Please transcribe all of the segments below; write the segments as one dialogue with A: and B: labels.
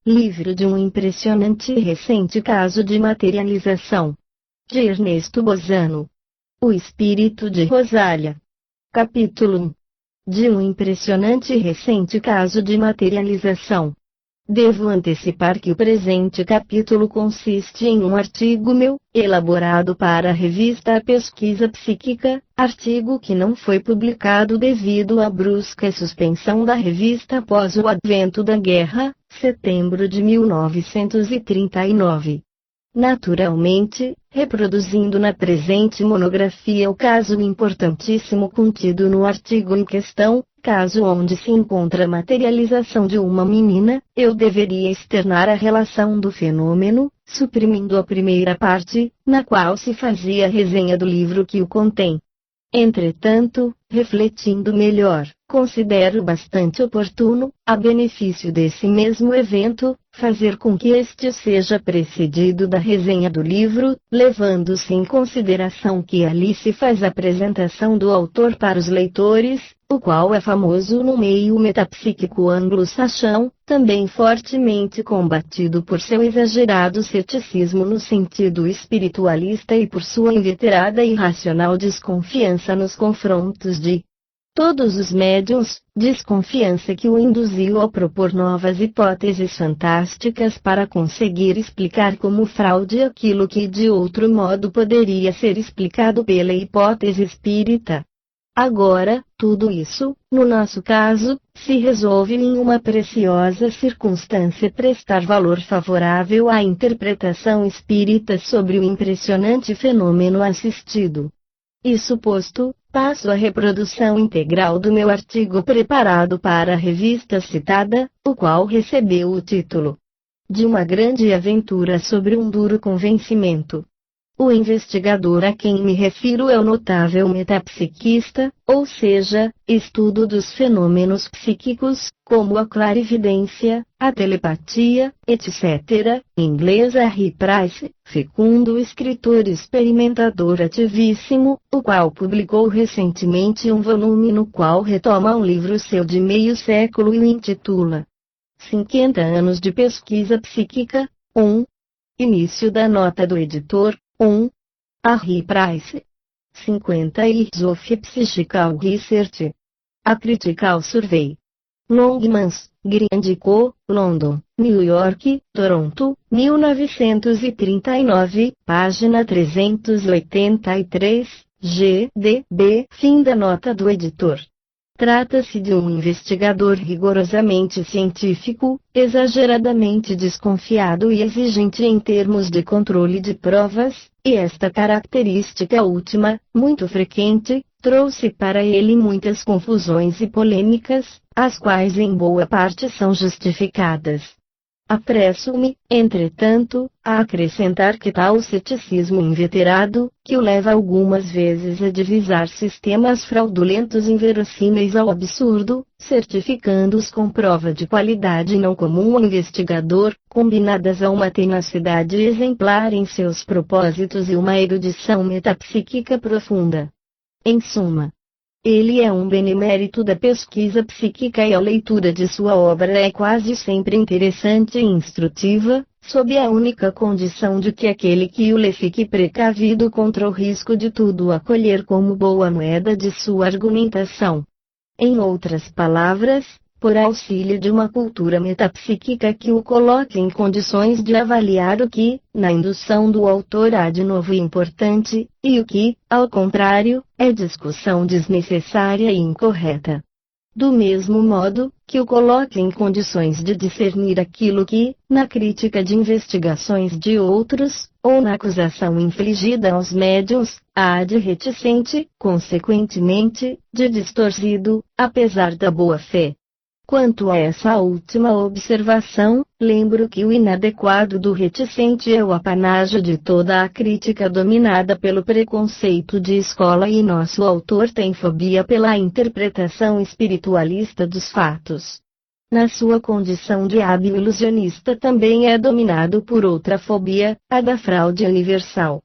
A: Livro de um impressionante e recente caso de materialização. De Ernesto Bozano. O Espírito de Rosália. Capítulo 1. De um impressionante e recente caso de materialização. Devo antecipar que o presente capítulo consiste em um artigo meu, elaborado para a revista Pesquisa Psíquica, artigo que não foi publicado devido à brusca suspensão da revista após o advento da guerra, setembro de 1939. Naturalmente, reproduzindo na presente monografia o caso importantíssimo contido no artigo em questão, caso onde se encontra a materialização de uma menina, eu deveria externar a relação do fenômeno, suprimindo a primeira parte, na qual se fazia a resenha do livro que o contém. Entretanto, refletindo melhor, considero bastante oportuno, a benefício desse mesmo evento, fazer com que este seja precedido da resenha do livro, levando-se em consideração que ali se faz a apresentação do autor para os leitores, o qual é famoso no meio metapsíquico anglo-saxão, também fortemente combatido por seu exagerado ceticismo no sentido espiritualista e por sua inveterada e irracional desconfiança nos confrontos de todos os médiuns, desconfiança que o induziu a propor novas hipóteses fantásticas para conseguir explicar como fraude aquilo que de outro modo poderia ser explicado pela hipótese espírita. Agora, tudo isso, no nosso caso, se resolve em uma preciosa circunstância: prestar valor favorável à interpretação espírita sobre o impressionante fenômeno assistido. Isso posto, passo à reprodução integral do meu artigo preparado para a revista citada, o qual recebeu o título de Uma Grande Aventura sobre um Duro Convencimento. O investigador a quem me refiro é o notável metapsiquista, ou seja, estudo dos fenômenos psíquicos, como a clarividência, a telepatia, etc., inglês R. Price, fecundo escritor experimentador ativíssimo, o qual publicou recentemente um volume no qual retoma um livro seu de meio século e o intitula 50 anos de pesquisa psíquica. 1. Início da nota do editor. 1. Henry Price. 50 Years of Psychical Research. A Critical Survey. Longmans, Grind Co., London, New York, Toronto, 1939, página 383, GDB. Fim da nota do editor. Trata-se de um investigador rigorosamente científico, exageradamente desconfiado e exigente em termos de controle de provas, e esta característica última, muito frequente, trouxe para ele muitas confusões e polêmicas, as quais em boa parte são justificadas. Apresso-me, entretanto, a acrescentar que tal ceticismo inveterado, que o leva algumas vezes a divisar sistemas fraudulentos inverossímeis ao absurdo, certificando-os com prova de qualidade não comum ao investigador, combinadas a uma tenacidade exemplar em seus propósitos e uma erudição metapsíquica profunda. Em suma, ele é um benemérito da pesquisa psíquica e a leitura de sua obra é quase sempre interessante e instrutiva, sob a única condição de que aquele que o lê fique precavido contra o risco de tudo acolher como boa moeda de sua argumentação. Em outras palavras, por auxílio de uma cultura metapsíquica que o coloque em condições de avaliar o que, na indução do autor, há de novo e importante, e o que, ao contrário, é discussão desnecessária e incorreta. Do mesmo modo, que o coloque em condições de discernir aquilo que, na crítica de investigações de outros, ou na acusação infligida aos médiuns, há de reticente, consequentemente, de distorcido, apesar da boa-fé. Quanto a essa última observação, lembro que o inadequado do reticente é o apanágio de toda a crítica dominada pelo preconceito de escola e nosso autor tem fobia pela interpretação espiritualista dos fatos. Na sua condição de hábil ilusionista também é dominado por outra fobia, a da fraude universal.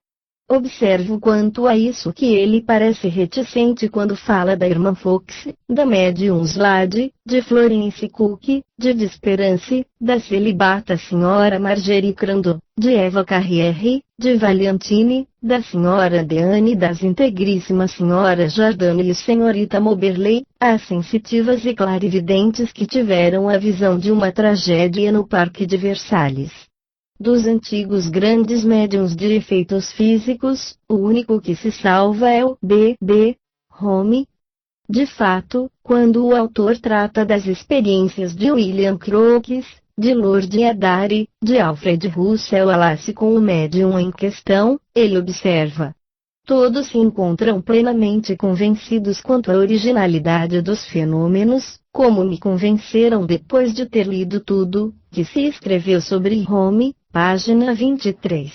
A: Observo quanto a isso que ele parece reticente quando fala da irmã Fox, da médium Slade, de Florence Cook, de Desperance, da celibata Sra. Margery Crandall, de Eva Carriere, de Valiantine, da Sra. Deane, das integríssimas Sra. Jardine e Srta. Moberley, as sensitivas e clarividentes que tiveram a visão de uma tragédia no Parque de Versalhes. Dos antigos grandes médiuns de efeitos físicos, o único que se salva é o B.B. Home. De fato, quando o autor trata das experiências de William Crookes, de Lord Adari, de Alfred Russel Wallace com o médium em questão, ele observa: todos se encontram plenamente convencidos quanto à originalidade dos fenômenos, como me convenceram depois de ter lido tudo que se escreveu sobre Home, página 23.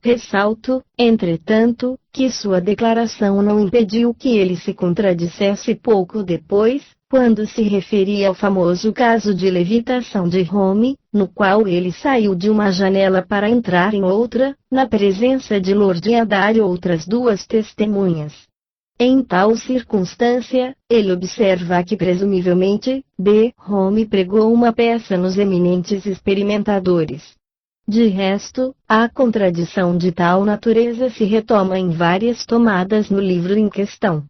A: Ressalto, entretanto, que sua declaração não impediu que ele se contradissesse pouco depois, quando se referia ao famoso caso de levitação de Home, no qual ele saiu de uma janela para entrar em outra, na presença de Lord Adar e outras duas testemunhas. Em tal circunstância, ele observa que presumivelmente, B. Home pregou uma peça nos eminentes experimentadores. De resto, a contradição de tal natureza se retoma em várias tomadas no livro em questão.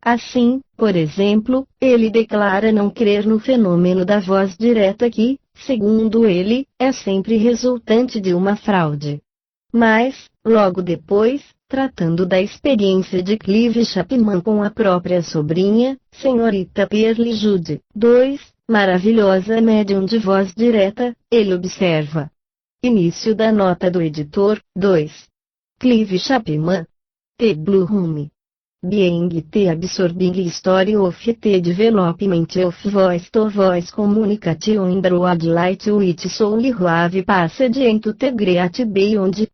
A: Assim, por exemplo, ele declara não crer no fenômeno da voz direta que, segundo ele, é sempre resultante de uma fraude. Mas, logo depois, tratando da experiência de Clive Chapman com a própria sobrinha, Srta. Pearlie Judy, 2, maravilhosa médium de voz direta, ele observa. Início da nota do editor, 2. Clive Chapman. The Blue Room. Being the Absorbing Story of the Development of Voice-to-Voice Communication in Broadlight which Soul have passed into the Great Beyond.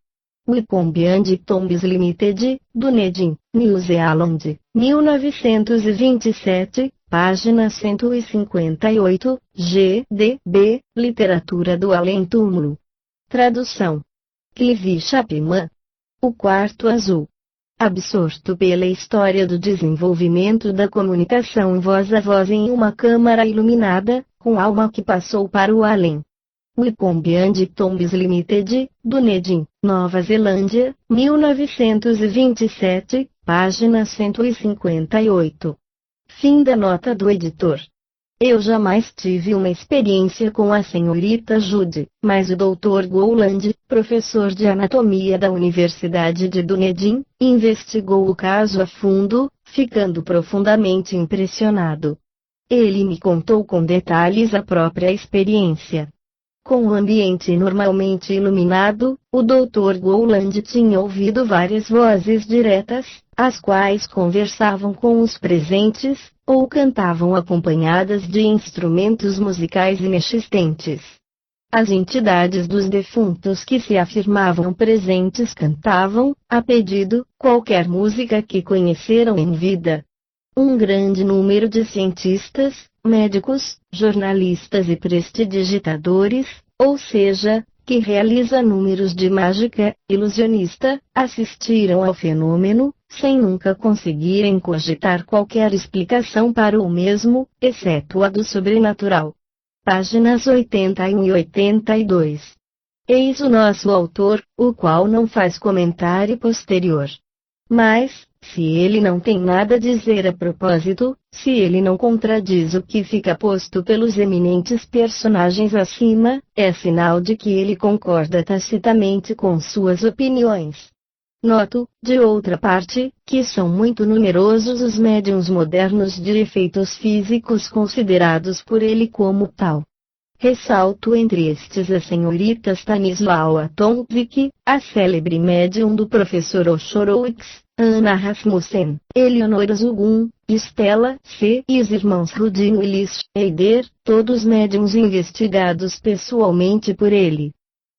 A: Wycombe and Tombs Limited, Dunedin, New Zealand, 1927, página 158, GDB, Literatura do Além-Túmulo. Tradução. Clive Chapman. O Quarto Azul. Absorto pela história do desenvolvimento da comunicação voz a voz em uma câmara iluminada, com alma que passou para o além. Wycombe and Tombs Limited, Dunedin, Nova Zelândia, 1927, página 158. Fim da nota do editor. Eu jamais tive uma experiência com a senhorita Judy, mas o Dr. Gowland, professor de anatomia da Universidade de Dunedin, investigou o caso a fundo, ficando profundamente impressionado. Ele me contou com detalhes a própria experiência. Com o ambiente normalmente iluminado, o Dr. Gowland tinha ouvido várias vozes diretas, as quais conversavam com os presentes, ou cantavam acompanhadas de instrumentos musicais inexistentes. As entidades dos defuntos que se afirmavam presentes cantavam, a pedido, qualquer música que conheceram em vida. Um grande número de cientistas, médicos, jornalistas e prestidigitadores, ou seja, que realiza números de mágica, ilusionista, assistiram ao fenômeno, sem nunca conseguirem cogitar qualquer explicação para o mesmo, exceto a do sobrenatural. Páginas 81 e 82. Eis o nosso autor, o qual não faz comentário posterior. Mas, se ele não tem nada a dizer a propósito, se ele não contradiz o que fica posto pelos eminentes personagens acima, é sinal de que ele concorda tacitamente com suas opiniões. Noto, de outra parte, que são muito numerosos os médiuns modernos de efeitos físicos considerados por ele como tal. Ressalto entre estes a senhorita Stanislawa Tomczyk, a célebre médium do professor Oshorowicz, Anna Rasmussen, Eleonora Zugun, Stella C. e os irmãos Rudin e Lis Scheider, todos médiuns investigados pessoalmente por ele.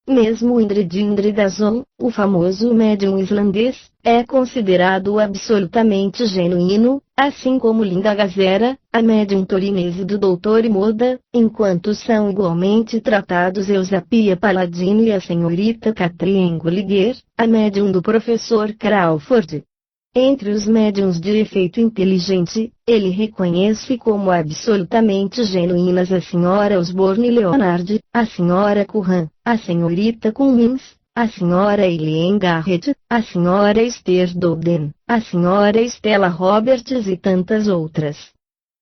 A: Mesmo Indrid Dazon, o famoso médium islandês, é considerado absolutamente genuíno, assim como Linda Gazera, a médium torinese do Dr. Moda, enquanto são igualmente tratados Eusapia Palladino e a senhorita Catherine Gulliger, a médium do professor Crawford. Entre os médiums de efeito inteligente, ele reconhece como absolutamente genuínas a senhora Osborne Leonard, a senhora Curran, a senhorita Cummins, a senhora Eileen Garrett, a senhora Esther Doden, a senhora Stella Roberts e tantas outras.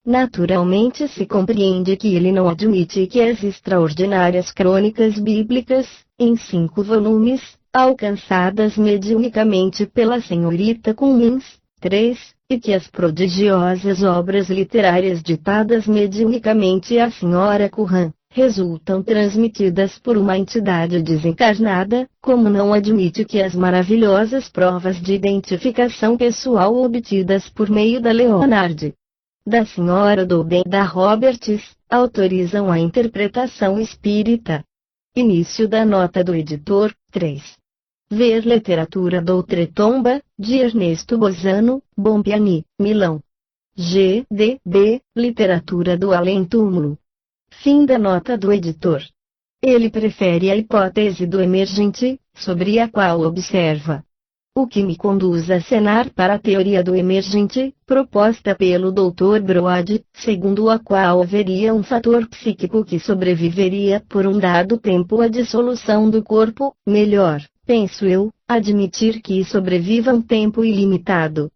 A: Naturalmente se compreende que ele não admite que as extraordinárias crônicas bíblicas, em 5 volumes, alcançadas mediunicamente pela senhorita Cummins, 3, e que as prodigiosas obras literárias ditadas mediunicamente à senhora Curran, resultam transmitidas por uma entidade desencarnada, como não admite que as maravilhosas provas de identificação pessoal obtidas por meio da Leonard, da senhora Doden e da Roberts, autorizam a interpretação espírita. Início da nota do editor, 3. Ver Literatura d'Oltretomba, de Ernesto Bozano, Bompiani, Milão. GDB, Literatura do Além-Túmulo. Fim da nota do editor. Ele prefere a hipótese do emergente, sobre a qual observa. O que me conduz a acenar para a teoria do emergente, proposta pelo Dr. Broad, segundo a qual haveria um fator psíquico que sobreviveria por um dado tempo à dissolução do corpo, melhor, penso eu, admitir que sobreviva um tempo ilimitado.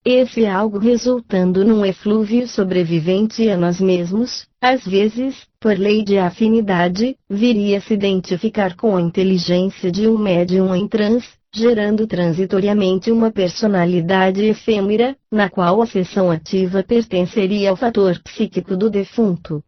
A: Esse algo resultando num eflúvio sobrevivente a nós mesmos, às vezes, por lei de afinidade, viria a se identificar com a inteligência de um médium em transe, gerando transitoriamente uma personalidade efêmera, na qual a seção ativa pertenceria ao fator psíquico do defunto.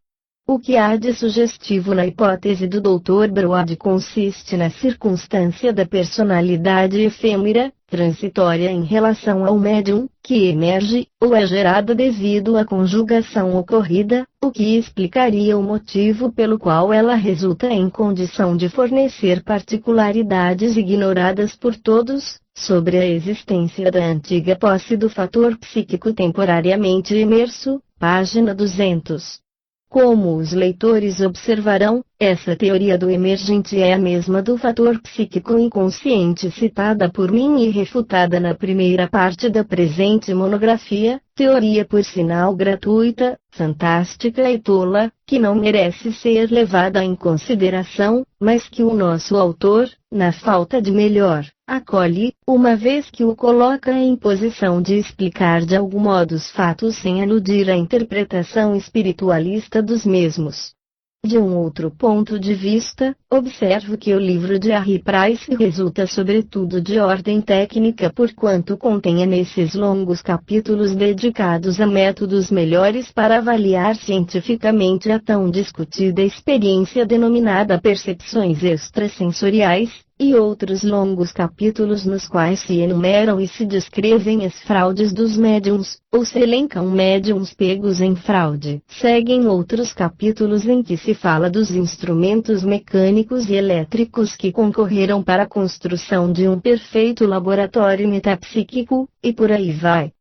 A: O que há de sugestivo na hipótese do Dr. Broad consiste na circunstância da personalidade efêmera, transitória em relação ao médium, que emerge, ou é gerada devido à conjugação ocorrida, o que explicaria o motivo pelo qual ela resulta em condição de fornecer particularidades ignoradas por todos, sobre a existência da antiga posse do fator psíquico temporariamente imerso, página 200. Como os leitores observarão, essa teoria do emergente é a mesma do fator psíquico inconsciente citada por mim e refutada na primeira parte da presente monografia, teoria por sinal gratuita, fantástica e tola, que não merece ser levada em consideração, mas que o nosso autor, na falta de melhor, acolhe, uma vez que o coloca em posição de explicar de algum modo os fatos sem aludir à interpretação espiritualista dos mesmos. De um outro ponto de vista, observo que o livro de Harry Price resulta sobretudo de ordem técnica porquanto contenha nesses longos capítulos dedicados a métodos melhores para avaliar cientificamente a tão discutida experiência denominada percepções extrasensoriais, e outros longos capítulos nos quais se enumeram e se descrevem as fraudes dos médiums, ou se elencam médiums pegos em fraude. Seguem outros capítulos em que se fala dos instrumentos mecânicos e elétricos que concorreram para a construção de um perfeito laboratório metapsíquico, e por aí vai.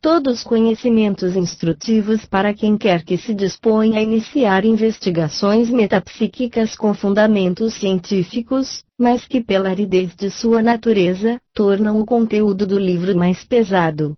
A: Todos conhecimentos instrutivos para quem quer que se disponha a iniciar investigações metapsíquicas com fundamentos científicos, mas que pela aridez de sua natureza, tornam o conteúdo do livro mais pesado.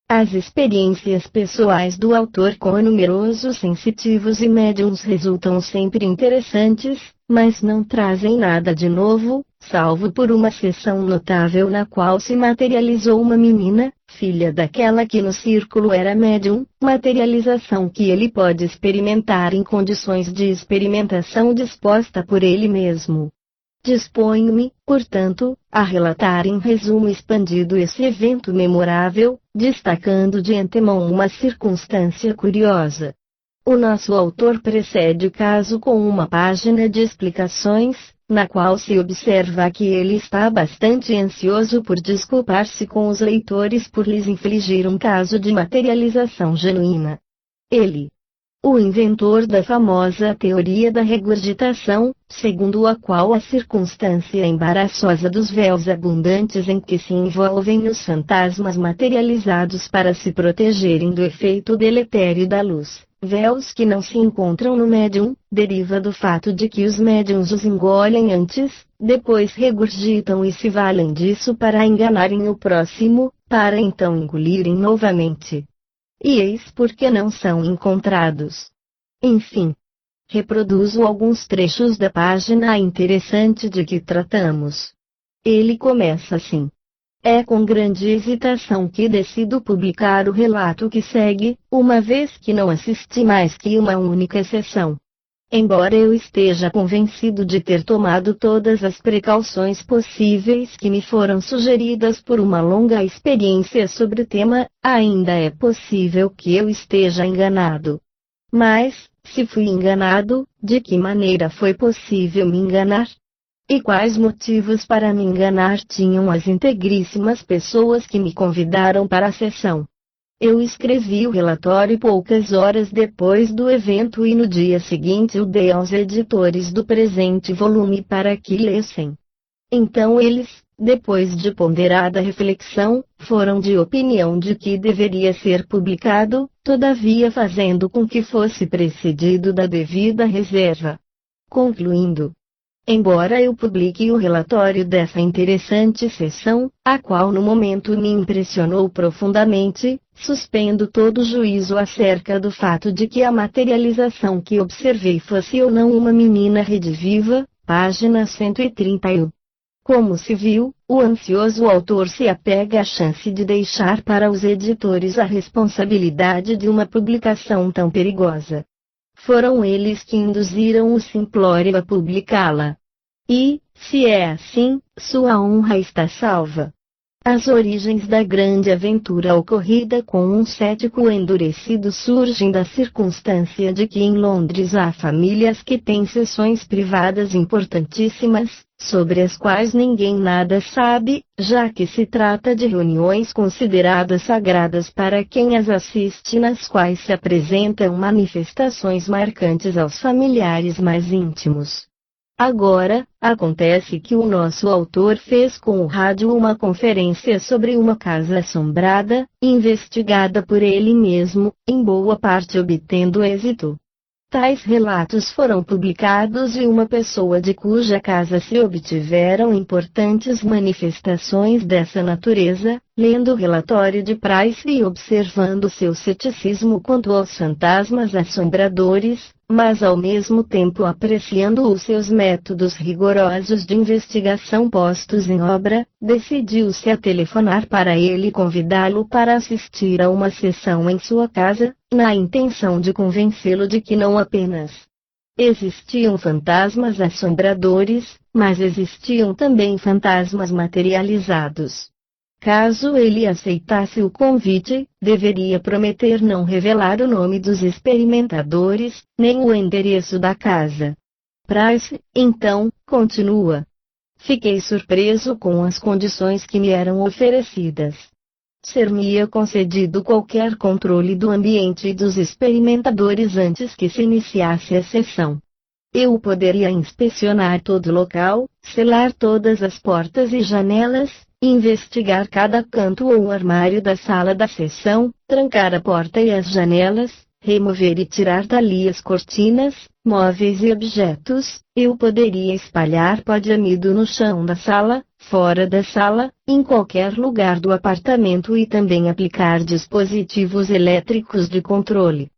A: As experiências pessoais do autor com numerosos sensitivos e médiums resultam sempre interessantes, mas não trazem nada de novo, salvo por uma sessão notável na qual se materializou uma menina, filha daquela que no círculo era médium, materialização que ele pode experimentar em condições de experimentação disposta por ele mesmo. Disponho-me, portanto, a relatar em resumo expandido esse evento memorável, destacando de antemão uma circunstância curiosa. O nosso autor precede o caso com uma página de explicações, na qual se observa que ele está bastante ansioso por desculpar-se com os leitores por lhes infligir um caso de materialização genuína. Ele o inventor da famosa teoria da regurgitação, segundo a qual a circunstância embaraçosa dos véus abundantes em que se envolvem os fantasmas materializados para se protegerem do efeito deletério da luz, véus que não se encontram no médium, deriva do fato de que os médiums os engolem antes, depois regurgitam e se valem disso para enganarem o próximo, para então engolirem novamente. E eis porque não são encontrados. Enfim, reproduzo alguns trechos da página interessante de que tratamos. Ele começa assim. É com grande hesitação que decido publicar o relato que segue, uma vez que não assisti mais que uma única sessão. Embora eu esteja convencido de ter tomado todas as precauções possíveis que me foram sugeridas por uma longa experiência sobre o tema, ainda é possível que eu esteja enganado. Mas, se fui enganado, de que maneira foi possível me enganar? E quais motivos para me enganar tinham as integríssimas pessoas que me convidaram para a sessão? Eu escrevi o relatório poucas horas depois do evento e no dia seguinte o dei aos editores do presente volume para que lessem. Então eles, depois de ponderada reflexão, foram de opinião de que deveria ser publicado, todavia fazendo com que fosse precedido da devida reserva. Concluindo, embora eu publique o relatório dessa interessante sessão, a qual no momento me impressionou profundamente, suspendo todo juízo acerca do fato de que a materialização que observei fosse ou não uma menina rediviva, página 131. Como se viu, o ansioso autor se apega à chance de deixar para os editores a responsabilidade de uma publicação tão perigosa. Foram eles que induziram o simplório a publicá-la. E, se é assim, sua honra está salva. As origens da grande aventura ocorrida com um cético endurecido surgem da circunstância de que em Londres há famílias que têm sessões privadas importantíssimas, sobre as quais ninguém nada sabe, já que se trata de reuniões consideradas sagradas para quem as assiste, nas quais se apresentam manifestações marcantes aos familiares mais íntimos. Agora, acontece que o nosso autor fez com o rádio uma conferência sobre uma casa assombrada, investigada por ele mesmo, em boa parte obtendo êxito. Tais relatos foram publicados e uma pessoa de cuja casa se obtiveram importantes manifestações dessa natureza, lendo o relatório de Price e observando seu ceticismo quanto aos fantasmas assombradores, mas ao mesmo tempo apreciando os seus métodos rigorosos de investigação postos em obra, decidiu-se a telefonar para ele e convidá-lo para assistir a uma sessão em sua casa, na intenção de convencê-lo de que não apenas existiam fantasmas assombradores, mas existiam também fantasmas materializados. Caso ele aceitasse o convite, deveria prometer não revelar o nome dos experimentadores, nem o endereço da casa. Price, então, continua. Fiquei surpreso com as condições que me eram oferecidas. Ser-me-ia concedido qualquer controle do ambiente e dos experimentadores antes que se iniciasse a sessão. Eu poderia inspecionar todo o local, selar todas as portas e janelas, investigar cada canto ou armário da sala da sessão, trancar a porta e as janelas, remover e tirar dali as cortinas, móveis e objetos. Eu poderia espalhar pó de amido no chão da sala, fora da sala, em qualquer lugar do apartamento e também aplicar dispositivos elétricos de controle.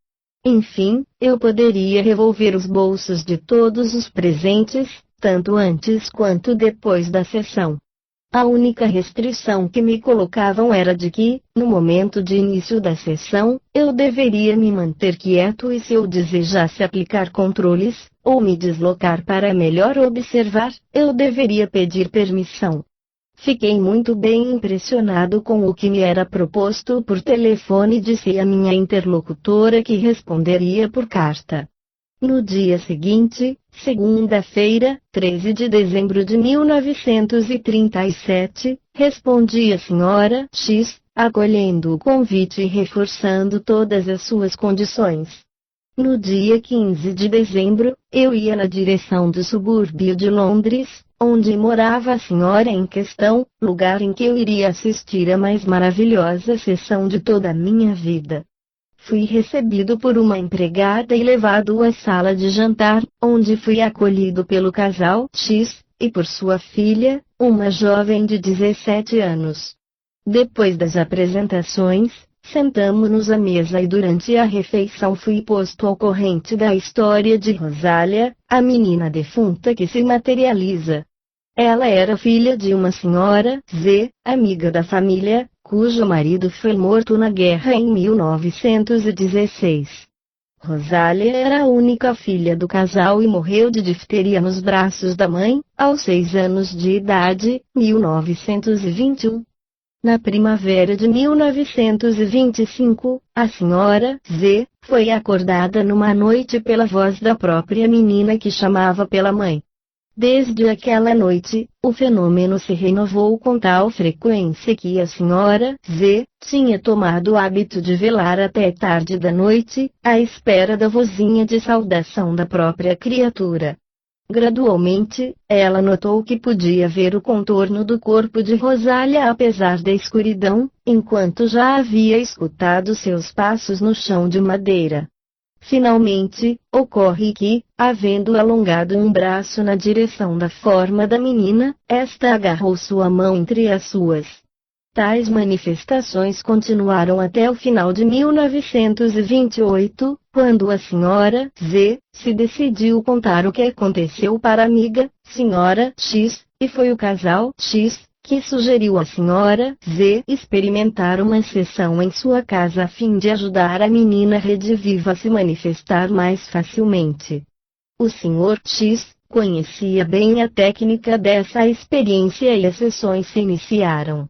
A: Enfim, eu poderia revolver os bolsos de todos os presentes, tanto antes quanto depois da sessão. A única restrição que me colocavam era de que, no momento de início da sessão, eu deveria me manter quieto e se eu desejasse aplicar controles, ou me deslocar para melhor observar, eu deveria pedir permissão. Fiquei muito bem impressionado com o que me era proposto por telefone, disse a minha interlocutora, que responderia por carta. No dia seguinte, segunda-feira, 13 de dezembro de 1937, respondi a senhora X, acolhendo o convite e reforçando todas as suas condições. No dia 15 de dezembro, eu ia na direção do subúrbio de Londres, onde morava a senhora em questão, lugar em que eu iria assistir a mais maravilhosa sessão de toda a minha vida. Fui recebido por uma empregada e levado à sala de jantar, onde fui acolhido pelo casal X, e por sua filha, uma jovem de 17 anos. Depois das apresentações, sentamo-nos à mesa e durante a refeição fui posto ao corrente da história de Rosália, a menina defunta que se materializa. Ela era filha de uma senhora Z, amiga da família, cujo marido foi morto na guerra em 1916. Rosália era a única filha do casal e morreu de difteria nos braços da mãe, aos 6 anos de idade, 1921. Na primavera de 1925, a senhora Z foi acordada numa noite pela voz da própria menina que chamava pela mãe. Desde aquela noite, o fenômeno se renovou com tal frequência que a senhora Z tinha tomado o hábito de velar até tarde da noite, à espera da vozinha de saudação da própria criatura. Gradualmente, ela notou que podia ver o contorno do corpo de Rosália apesar da escuridão, enquanto já havia escutado seus passos no chão de madeira. Finalmente, ocorre que, havendo alongado um braço na direção da forma da menina, esta agarrou sua mão entre as suas. Tais manifestações continuaram até o final de 1928, quando a senhora Z se decidiu contar o que aconteceu para a amiga, senhora X, e foi o casal X que sugeriu à senhora Z experimentar uma sessão em sua casa a fim de ajudar a menina rediviva a se manifestar mais facilmente. O senhor X conhecia bem a técnica dessa experiência e as sessões se iniciaram.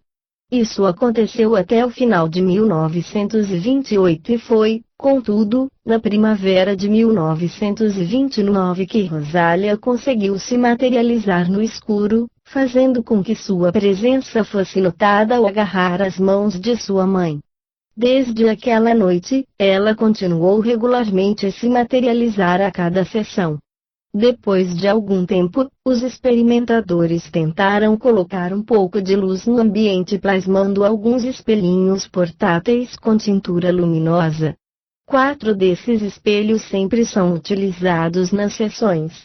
A: Isso aconteceu até o final de 1928 e foi, contudo, na primavera de 1929 que Rosália conseguiu se materializar no escuro, fazendo com que sua presença fosse notada ao agarrar as mãos de sua mãe. Desde aquela noite, ela continuou regularmente a se materializar a cada sessão. Depois de algum tempo, os experimentadores tentaram colocar um pouco de luz no ambiente plasmando alguns espelhinhos portáteis com tintura luminosa. 4 desses espelhos sempre são utilizados nas sessões.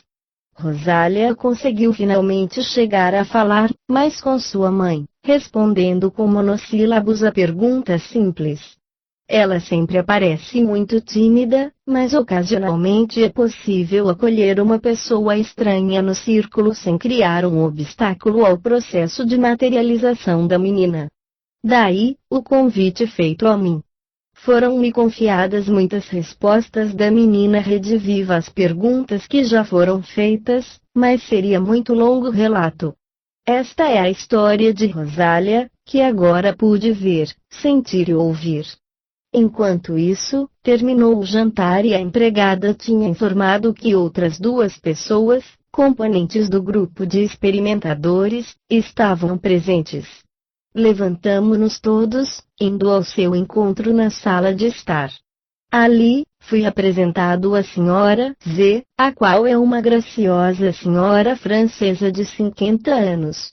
A: Rosália conseguiu finalmente chegar a falar, mas com sua mãe, respondendo com monossílabos a perguntas simples. Ela sempre aparece muito tímida, mas ocasionalmente é possível acolher uma pessoa estranha no círculo sem criar um obstáculo ao processo de materialização da menina. Daí, o convite feito a mim. Foram-me confiadas muitas respostas da menina rediviva às perguntas que já foram feitas, mas seria muito longo o relato. Esta é a história de Rosália, que agora pude ver, sentir e ouvir. Enquanto isso, terminou o jantar e a empregada tinha informado que outras 2 pessoas, componentes do grupo de experimentadores, estavam presentes. Levantamo-nos todos, indo ao seu encontro na sala de estar. Ali, fui apresentado à senhora Z, a qual é uma graciosa senhora francesa de 50 anos.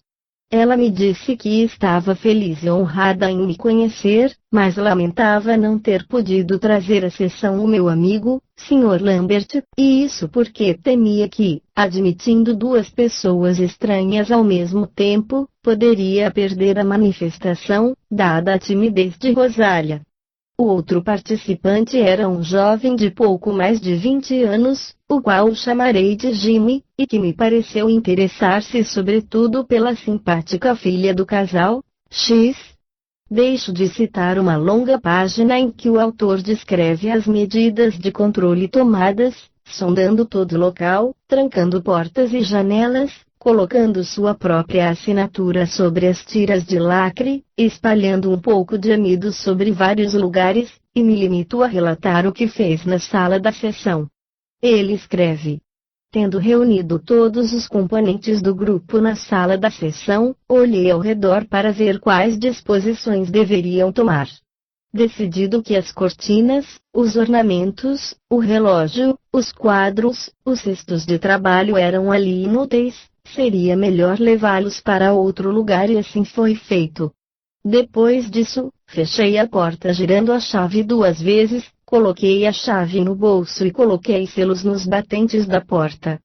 A: Ela me disse que estava feliz e honrada em me conhecer, mas lamentava não ter podido trazer à sessão o meu amigo, Sr. Lambert, e isso porque temia que, admitindo 2 pessoas estranhas ao mesmo tempo, poderia perder a manifestação, dada a timidez de Rosália. O outro participante era um jovem de pouco mais de 20 anos, o qual chamarei de Jimmy, e que me pareceu interessar-se sobretudo pela simpática filha do casal, X. Deixo de citar uma longa página em que o autor descreve as medidas de controle tomadas, sondando todo o local, trancando portas e janelas, colocando sua própria assinatura sobre as tiras de lacre, espalhando um pouco de amido sobre vários lugares, e me limito a relatar o que fez na sala da sessão. Ele escreve: tendo reunido todos os componentes do grupo na sala da sessão, olhei ao redor para ver quais disposições deveriam tomar. decidido que as cortinas, os ornamentos, o relógio, os quadros, os cestos de trabalho eram ali inúteis, seria melhor levá-los para outro lugar e assim foi feito. Depois disso, fechei a porta girando a chave 2 vezes, coloquei a chave no bolso e coloquei selos nos batentes da porta.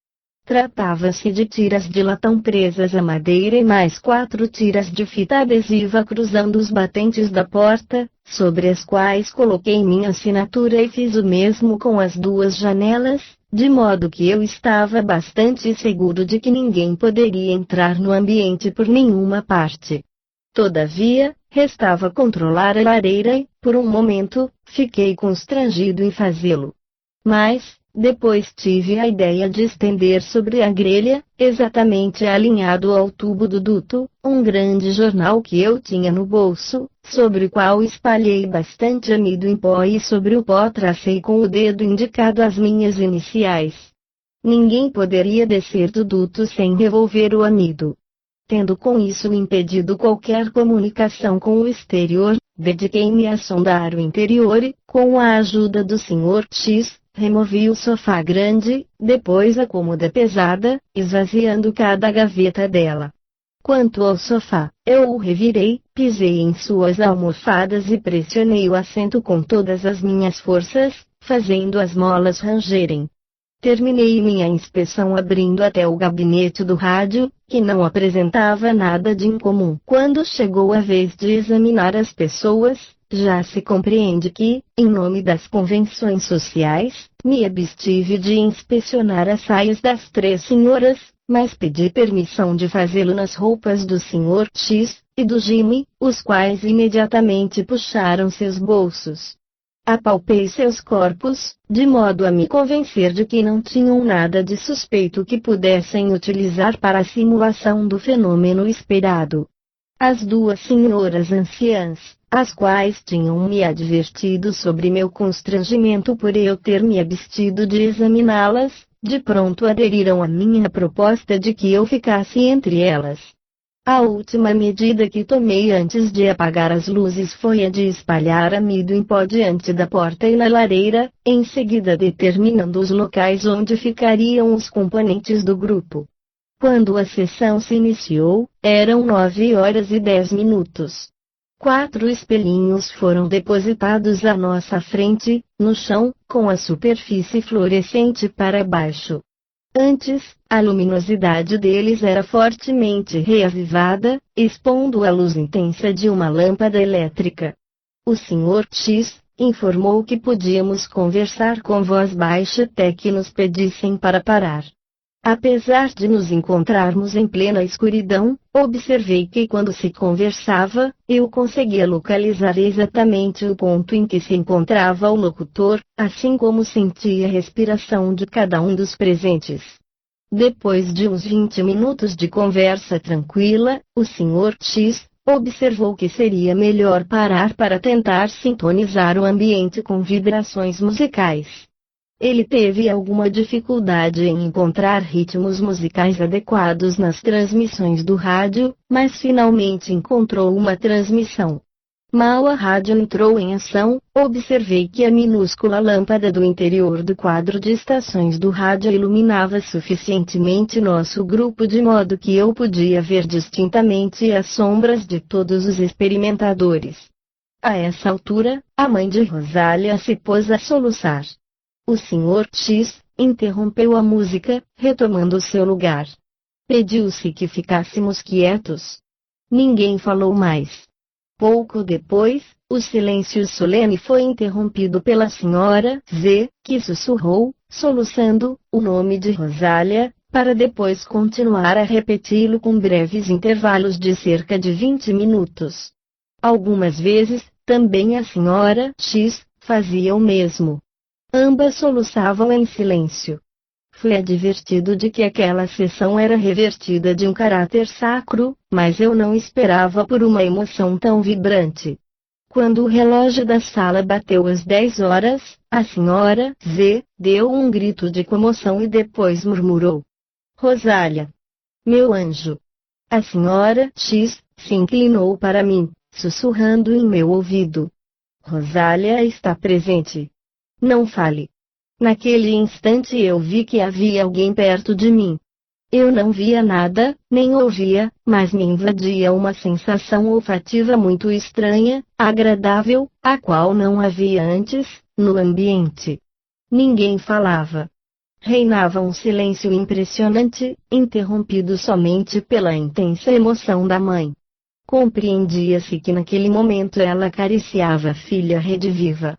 A: Tratava-se de tiras de latão presas à madeira e mais 4 tiras de fita adesiva cruzando os batentes da porta, sobre as quais coloquei minha assinatura e fiz o mesmo com as 2 janelas, de modo que eu estava bastante seguro de que ninguém poderia entrar no ambiente por nenhuma parte. Todavia, restava controlar a lareira e, por um momento, fiquei constrangido em fazê-lo. Mas, depois tive a ideia de estender sobre a grelha, exatamente alinhado ao tubo do duto, um grande jornal que eu tinha no bolso, sobre o qual espalhei bastante amido em pó e sobre o pó tracei com o dedo indicado as minhas iniciais. Ninguém poderia descer do duto sem revolver o amido. Tendo com isso impedido qualquer comunicação com o exterior, dediquei-me a sondar o interior e, com a ajuda do Sr. X, removi o sofá grande, depois a cômoda pesada, esvaziando cada gaveta dela. Quanto ao sofá, eu o revirei, pisei em suas almofadas e pressionei o assento com todas as minhas forças, fazendo as molas rangerem. Terminei minha inspeção abrindo até o gabinete do rádio, que não apresentava nada de incomum. Quando chegou a vez de examinar as pessoas, já se compreende que, em nome das convenções sociais, me abstive de inspecionar as saias das 3 senhoras, mas pedi permissão de fazê-lo nas roupas do Sr. X e do Jimmy, os quais imediatamente puxaram seus bolsos. Apalpei seus corpos, de modo a me convencer de que não tinham nada de suspeito que pudessem utilizar para a simulação do fenômeno esperado. As 2 senhoras anciãs, as quais tinham me advertido sobre meu constrangimento por eu ter me abstido de examiná-las, de pronto aderiram à minha proposta de que eu ficasse entre elas. A última medida que tomei antes de apagar as luzes foi a de espalhar amido em pó diante da porta e na lareira, em seguida determinando os locais onde ficariam os componentes do grupo. Quando a sessão se iniciou, eram 9h10. 4 espelhinhos foram depositados à nossa frente, no chão, com a superfície fluorescente para baixo. Antes, a luminosidade deles era fortemente reavivada, expondo a luz intensa de uma lâmpada elétrica. O Sr. X informou que podíamos conversar com voz baixa até que nos pedissem para parar. Apesar de nos encontrarmos em plena escuridão, observei que quando se conversava, eu conseguia localizar exatamente o ponto em que se encontrava o locutor, assim como sentia a respiração de cada um dos presentes. Depois de uns 20 minutos de conversa tranquila, o Sr. X observou que seria melhor parar para tentar sintonizar o ambiente com vibrações musicais. Ele teve alguma dificuldade em encontrar ritmos musicais adequados nas transmissões do rádio, mas finalmente encontrou uma transmissão. Mal a rádio entrou em ação, observei que a minúscula lâmpada do interior do quadro de estações do rádio iluminava suficientemente nosso grupo de modo que eu podia ver distintamente as sombras de todos os experimentadores. A essa altura, a mãe de Rosália se pôs a soluçar. O Sr. X interrompeu a música, retomando seu lugar. Pediu-se que ficássemos quietos. Ninguém falou mais. Pouco depois, o silêncio solene foi interrompido pela Sra. Z, que sussurrou, soluçando, o nome de Rosália, para depois continuar a repeti-lo com breves intervalos de cerca de 20 minutos. Algumas vezes, também a Sra. X fazia o mesmo. Ambas soluçavam em silêncio. Fui advertido de que aquela sessão era revertida de um caráter sacro, mas eu não esperava por uma emoção tão vibrante. Quando o relógio da sala bateu as 10 horas, a Sra. Z deu um grito de comoção e depois murmurou: Rosália! Meu anjo! A Sra. X se inclinou para mim, sussurrando em meu ouvido: Rosália está presente. Não fale. Naquele instante eu vi que havia alguém perto de mim. Eu não via nada, nem ouvia, mas me invadia uma sensação olfativa muito estranha, agradável, a qual não havia antes, no ambiente. Ninguém falava. Reinava um silêncio impressionante, interrompido somente pela intensa emoção da mãe. Compreendia-se que naquele momento ela acariciava a filha rediviva.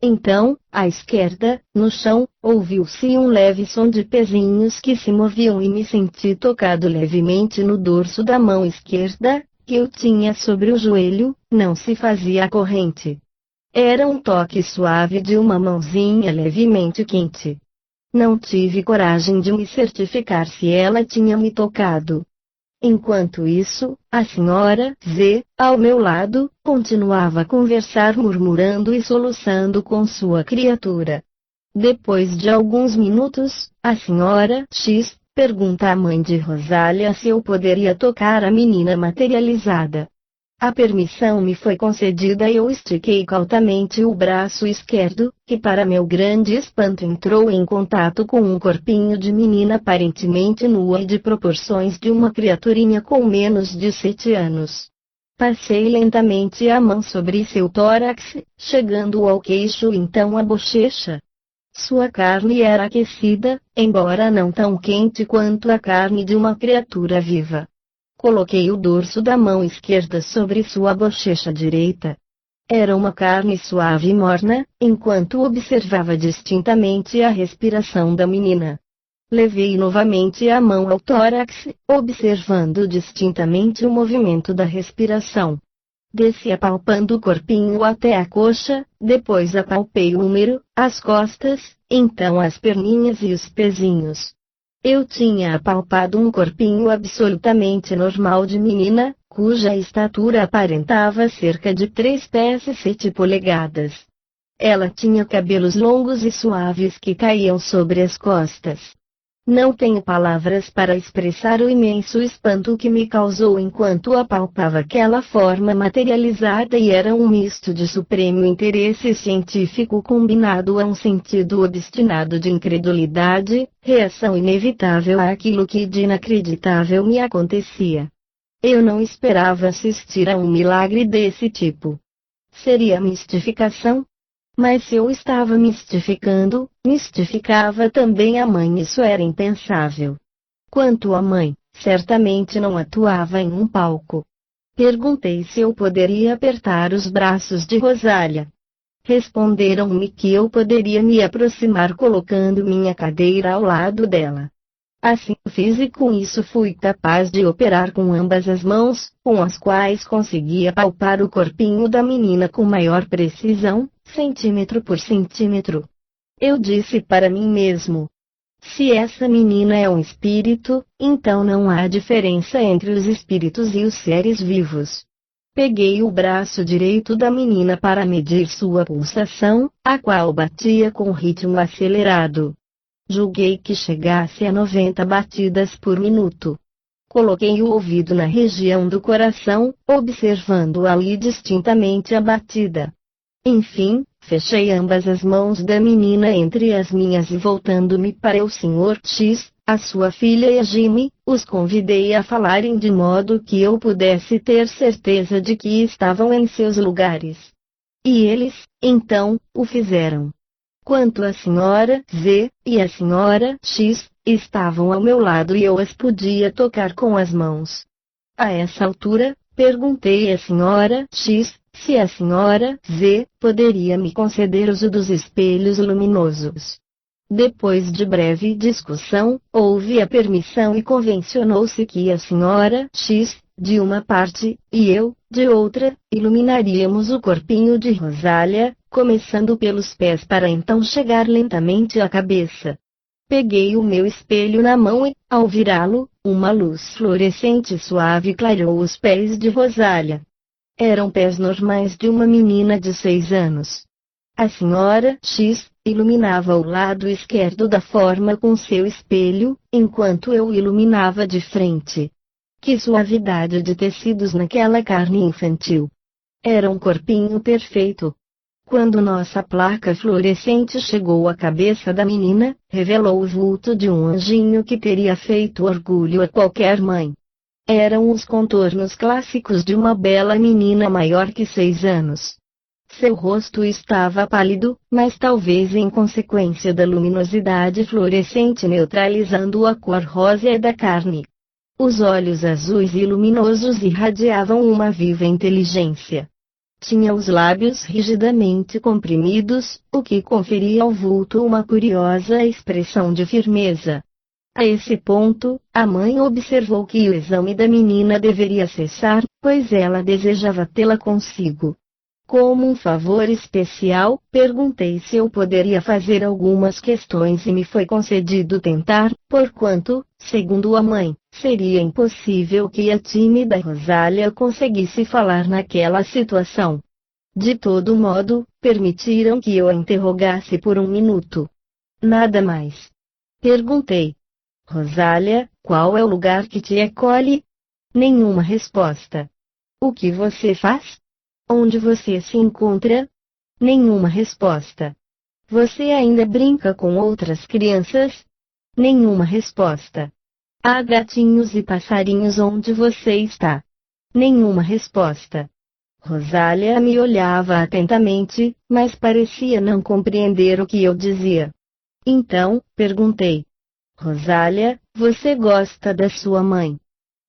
A: Então, à esquerda, no chão, ouviu-se um leve som de pezinhos que se moviam e me senti tocado levemente no dorso da mão esquerda, que eu tinha sobre o joelho, não se fazia corrente. Era um toque suave de uma mãozinha levemente quente. Não tive coragem de me certificar se ela tinha me tocado. Enquanto isso, a senhora Z, ao meu lado, continuava a conversar murmurando e soluçando com sua criatura. Depois de alguns minutos, a senhora X pergunta à mãe de Rosália se eu poderia tocar a menina materializada. A permissão me foi concedida e eu estiquei cautamente o braço esquerdo, que para meu grande espanto entrou em contato com um corpinho de menina aparentemente nua e de proporções de uma criaturinha com menos de 7 anos. Passei lentamente a mão sobre seu tórax, chegando ao queixo e então à bochecha. Sua carne era aquecida, embora não tão quente quanto a carne de uma criatura viva. Coloquei o dorso da mão esquerda sobre sua bochecha direita. Era uma carne suave e morna, enquanto observava distintamente a respiração da menina. Levei novamente a mão ao tórax, observando distintamente o movimento da respiração. Desci apalpando o corpinho até a coxa, depois apalpei o úmero, as costas, então as perninhas e os pezinhos. Eu tinha apalpado um corpinho absolutamente normal de menina, cuja estatura aparentava cerca de 3 pés e 7 polegadas. Ela tinha cabelos longos e suaves que caíam sobre as costas. Não tenho palavras para expressar o imenso espanto que me causou enquanto apalpava aquela forma materializada e era um misto de supremo interesse científico combinado a um sentido obstinado de incredulidade, reação inevitável àquilo que de inacreditável me acontecia. Eu não esperava assistir a um milagre desse tipo. Seria mistificação? Mas se eu estava mistificando, mistificava também a mãe. Isso era impensável. Quanto à mãe, certamente não atuava em um palco. Perguntei se eu poderia apertar os braços de Rosália. Responderam-me que eu poderia me aproximar colocando minha cadeira ao lado dela. Assim fiz e com isso fui capaz de operar com ambas as mãos, com as quais conseguia palpar o corpinho da menina com maior precisão, centímetro por centímetro. Eu disse para mim mesmo: se essa menina é um espírito, então não há diferença entre os espíritos e os seres vivos. Peguei o braço direito da menina para medir sua pulsação, a qual batia com ritmo acelerado. Julguei que chegasse a 90 batidas por minuto. Coloquei o ouvido na região do coração, observando ali distintamente a batida. Enfim, fechei ambas as mãos da menina entre as minhas e voltando-me para o Sr. X, a sua filha e a Jimmy, os convidei a falarem de modo que eu pudesse ter certeza de que estavam em seus lugares. E eles, então, o fizeram. Quanto à senhora Z e a senhora X, estavam ao meu lado e eu as podia tocar com as mãos. A essa altura, perguntei à senhora X se a senhora Z poderia me conceder uso dos espelhos luminosos. Depois de breve discussão, houve a permissão e convencionou-se que a senhora X, de uma parte, e eu, de outra, iluminaríamos o corpinho de Rosália, começando pelos pés para então chegar lentamente à cabeça. Peguei o meu espelho na mão e, ao virá-lo, uma luz fluorescente suave clareou os pés de Rosália. Eram pés normais de uma menina de 6 anos. A senhora X iluminava o lado esquerdo da forma com seu espelho, enquanto eu iluminava de frente. Que suavidade de tecidos naquela carne infantil! Era um corpinho perfeito. Quando nossa placa fluorescente chegou à cabeça da menina, revelou o vulto de um anjinho que teria feito orgulho a qualquer mãe. Eram os contornos clássicos de uma bela menina maior que 6 anos. Seu rosto estava pálido, mas talvez em consequência da luminosidade fluorescente neutralizando a cor rósea da carne. Os olhos azuis e luminosos irradiavam uma viva inteligência. Tinha os lábios rigidamente comprimidos, o que conferia ao vulto uma curiosa expressão de firmeza. A esse ponto, a mãe observou que o exame da menina deveria cessar, pois ela desejava tê-la consigo. Como um favor especial, perguntei se eu poderia fazer algumas questões e me foi concedido tentar, porquanto, segundo a mãe, seria impossível que a tímida Rosália conseguisse falar naquela situação. De todo modo, permitiram que eu a interrogasse por 1 minuto. Nada mais. Perguntei. Rosália, qual é o lugar que te acolhe? Nenhuma resposta. O que você faz? Onde você se encontra? Nenhuma resposta. Você ainda brinca com outras crianças? Nenhuma resposta. Há gatinhos e passarinhos onde você está? Nenhuma resposta. Rosália me olhava atentamente, mas parecia não compreender o que eu dizia. Então, perguntei. Rosália, você gosta da sua mãe?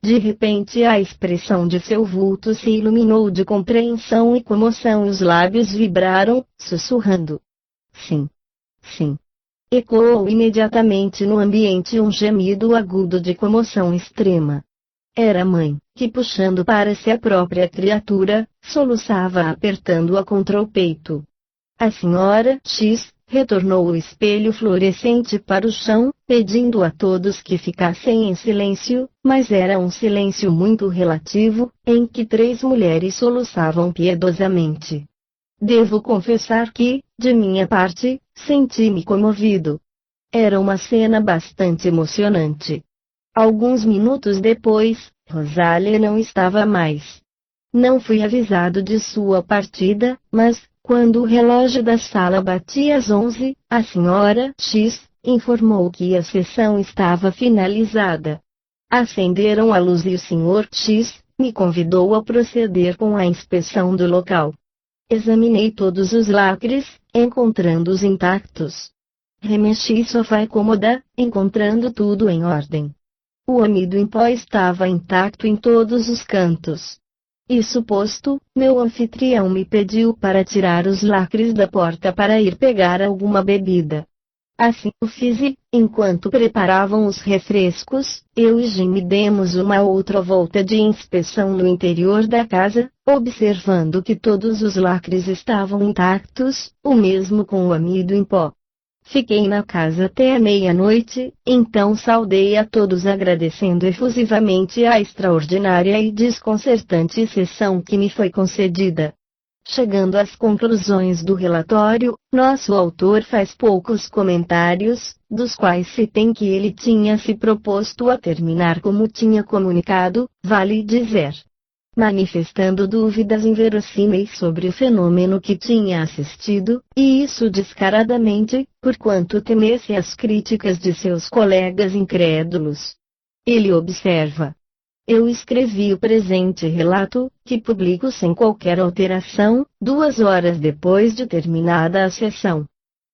A: De repente a expressão de seu vulto se iluminou de compreensão e comoção e os lábios vibraram, sussurrando. Sim. Sim. Ecoou imediatamente no ambiente um gemido agudo de comoção extrema. Era a mãe, que puxando para si a própria criatura, soluçava apertando-a contra o peito. A senhora X retornou o espelho fluorescente para o chão, pedindo a todos que ficassem em silêncio, mas era um silêncio muito relativo, em que 3 mulheres soluçavam piedosamente. Devo confessar que, de minha parte, senti-me comovido. Era uma cena bastante emocionante. Alguns minutos depois, Rosália não estava mais. Não fui avisado de sua partida, mas, quando o relógio da sala batia às 11, a senhora X informou que a sessão estava finalizada. Acenderam a luz e o senhor X me convidou a proceder com a inspeção do local. Examinei todos os lacres, encontrando-os intactos. Remexi sofá e cômoda, encontrando tudo em ordem. O amido em pó estava intacto em todos os cantos. Isso posto, meu anfitrião me pediu para tirar os lacres da porta para ir pegar alguma bebida. Assim o fiz e, enquanto preparavam os refrescos, eu e Jimmy demos uma outra volta de inspeção no interior da casa, observando que todos os lacres estavam intactos, o mesmo com o amido em pó. Fiquei na casa até a meia-noite, então saudei a todos agradecendo efusivamente a extraordinária e desconcertante sessão que me foi concedida. Chegando às conclusões do relatório, nosso autor faz poucos comentários, dos quais se tem que ele tinha se proposto a terminar como tinha comunicado, vale dizer. Manifestando dúvidas inverossímeis sobre o fenômeno que tinha assistido, e isso descaradamente, porquanto temesse as críticas de seus colegas incrédulos. Ele observa. Eu escrevi o presente relato, que publico sem qualquer alteração, 2 horas depois de terminada a sessão.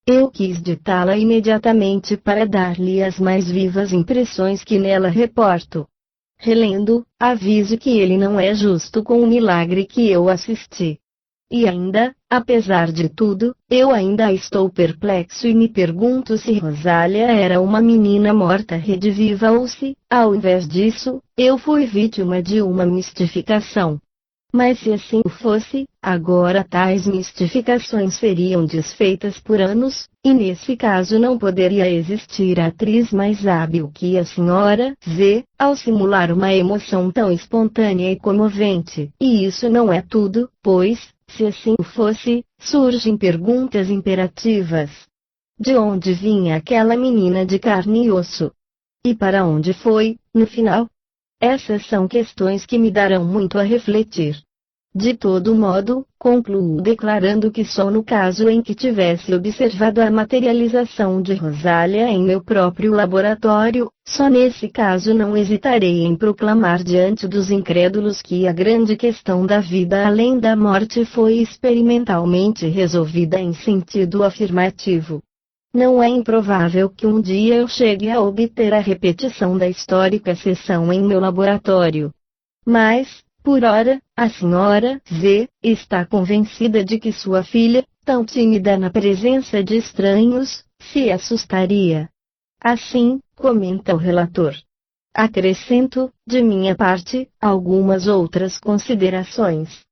A: Eu quis ditá-la imediatamente para dar-lhe as mais vivas impressões que nela reporto. Relendo, aviso que ele não é justo com o milagre que eu assisti. E ainda, apesar de tudo, eu ainda estou perplexo e me pergunto se Rosália era uma menina morta rediviva ou se, ao invés disso, eu fui vítima de uma mistificação. Mas se assim fosse, agora tais mistificações seriam desfeitas por anos, e nesse caso não poderia existir atriz mais hábil que a senhora Z, ao simular uma emoção tão espontânea e comovente. E isso não é tudo, pois, se assim fosse, surgem perguntas imperativas. De onde vinha aquela menina de carne e osso? E para onde foi, no final? Essas são questões que me darão muito a refletir. De todo modo, concluo declarando que só no caso em que tivesse observado a materialização de Rosália em meu próprio laboratório, só nesse caso não hesitarei em proclamar diante dos incrédulos que a grande questão da vida além da morte foi experimentalmente resolvida em sentido afirmativo. Não é improvável que um dia eu chegue a obter a repetição da histórica sessão em meu laboratório. Mas, por ora, a senhora Z está convencida de que sua filha, tão tímida na presença de estranhos, se assustaria. Assim, comenta o relator. Acrescento, de minha parte, algumas outras considerações.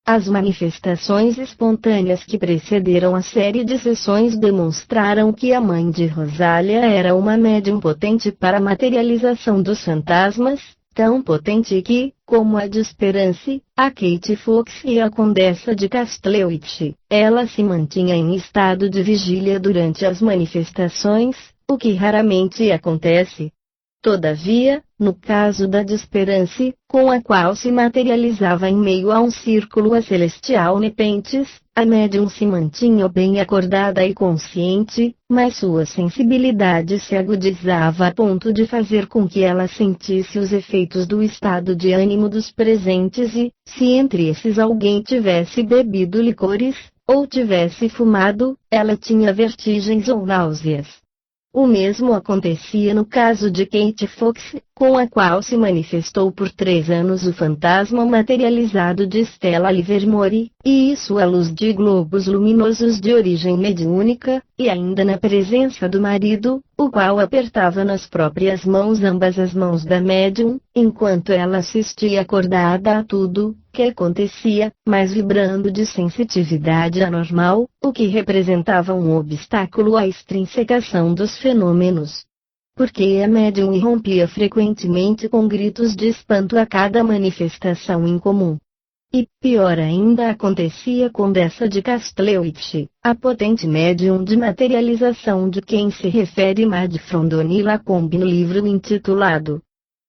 A: As manifestações espontâneas que precederam a série de sessões demonstraram que a mãe de Rosália era uma médium potente para a materialização dos fantasmas, tão potente que, como a de Esperance, a Kate Fox e a Condessa de Castellwich, ela se mantinha em estado de vigília durante as manifestações, o que raramente acontece. Todavia, no caso da de Esperance, com a qual se materializava em meio a um círculo a celestial Nepenthes, a médium se mantinha bem acordada e consciente, mas sua sensibilidade se agudizava a ponto de fazer com que ela sentisse os efeitos do estado de ânimo dos presentes e, se entre esses alguém tivesse bebido licores, ou tivesse fumado, ela tinha vertigens ou náuseas. O mesmo acontecia no caso de Kate Fox, com a qual se manifestou por 3 anos o fantasma materializado de Stella Livermore, e isso à luz de globos luminosos de origem mediúnica, e ainda na presença do marido, o qual apertava nas próprias mãos ambas as mãos da médium, enquanto ela assistia acordada a tudo que acontecia, mas vibrando de sensitividade anormal, o que representava um obstáculo à extrinsecação dos fenômenos. Porque a médium irrompia frequentemente com gritos de espanto a cada manifestação incomum. E, pior ainda acontecia com dessa de Castellwich, a potente médium de materialização de quem se refere Mad Frondoni Lacombe no livro intitulado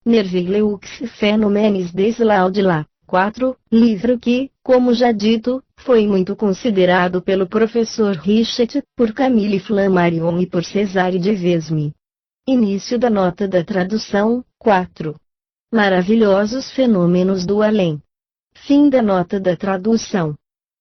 A: Nervilleux Phénomènes des Laudila. 4, livro que, como já dito, foi muito considerado pelo professor Richet, por Camille Flammarion e por Cesare de Vesme. Início da nota da tradução, 4. Maravilhosos fenômenos do além. Fim da nota da tradução.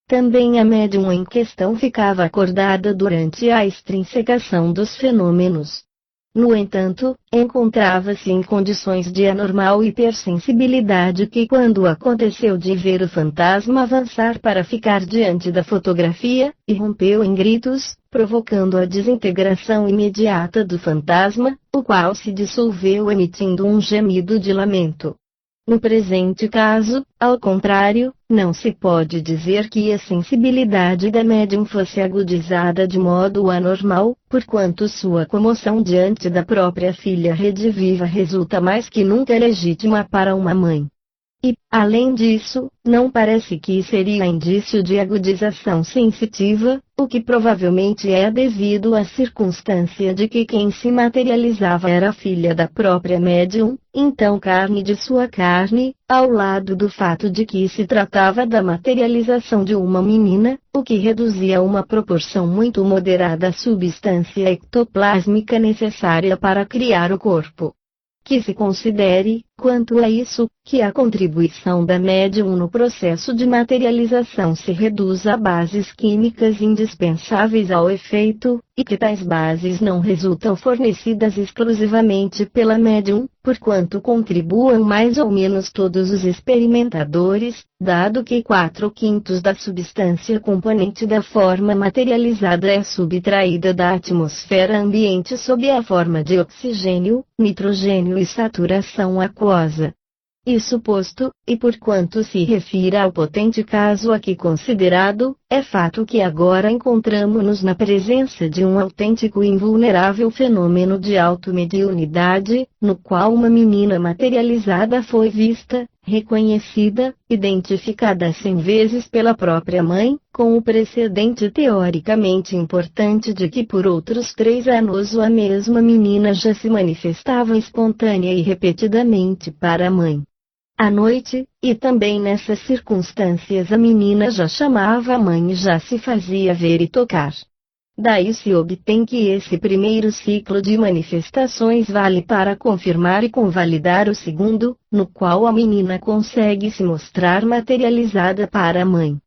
A: Também a médium em questão ficava acordada durante a extrinsecação dos fenômenos. No entanto, encontrava-se em condições de anormal hipersensibilidade que quando aconteceu de ver o fantasma avançar para ficar diante da fotografia, irrompeu em gritos, provocando a desintegração imediata do fantasma, o qual se dissolveu emitindo um gemido de lamento. No presente caso, ao contrário, não se pode dizer que a sensibilidade da médium fosse agudizada de modo anormal, porquanto sua comoção diante da própria filha rediviva resulta mais que nunca legítima para uma mãe. E, além disso, não parece que seria indício de agudização sensitiva, o que provavelmente é devido à circunstância de que quem se materializava era a filha da própria médium, então carne de sua carne, ao lado do fato de que se tratava da materialização de uma menina, o que reduzia a uma proporção muito moderada a substância ectoplásmica necessária para criar o corpo. Que se considere, quanto a isso, que a contribuição da médium no processo de materialização se reduz a bases químicas indispensáveis ao efeito, e que tais bases não resultam fornecidas exclusivamente pela médium, porquanto contribuam mais ou menos todos os experimentadores, dado que 4/5 da substância componente da forma materializada é subtraída da atmosfera ambiente sob a forma de oxigênio, nitrogênio e saturação aquosa. Isso posto, e porquanto se refira ao potente caso aqui considerado, é fato que agora encontramo-nos na presença de um autêntico e invulnerável fenômeno de automediunidade, no qual uma menina materializada foi vista, reconhecida, identificada 100 vezes pela própria mãe, com o precedente teoricamente importante de que por outros 3 anos a mesma menina já se manifestava espontânea e repetidamente para a mãe. À noite, e também nessas circunstâncias a menina já chamava a mãe e já se fazia ver e tocar. Daí se obtém que esse primeiro ciclo de manifestações vale para confirmar e convalidar o segundo, no qual a menina consegue se mostrar materializada para a mãe.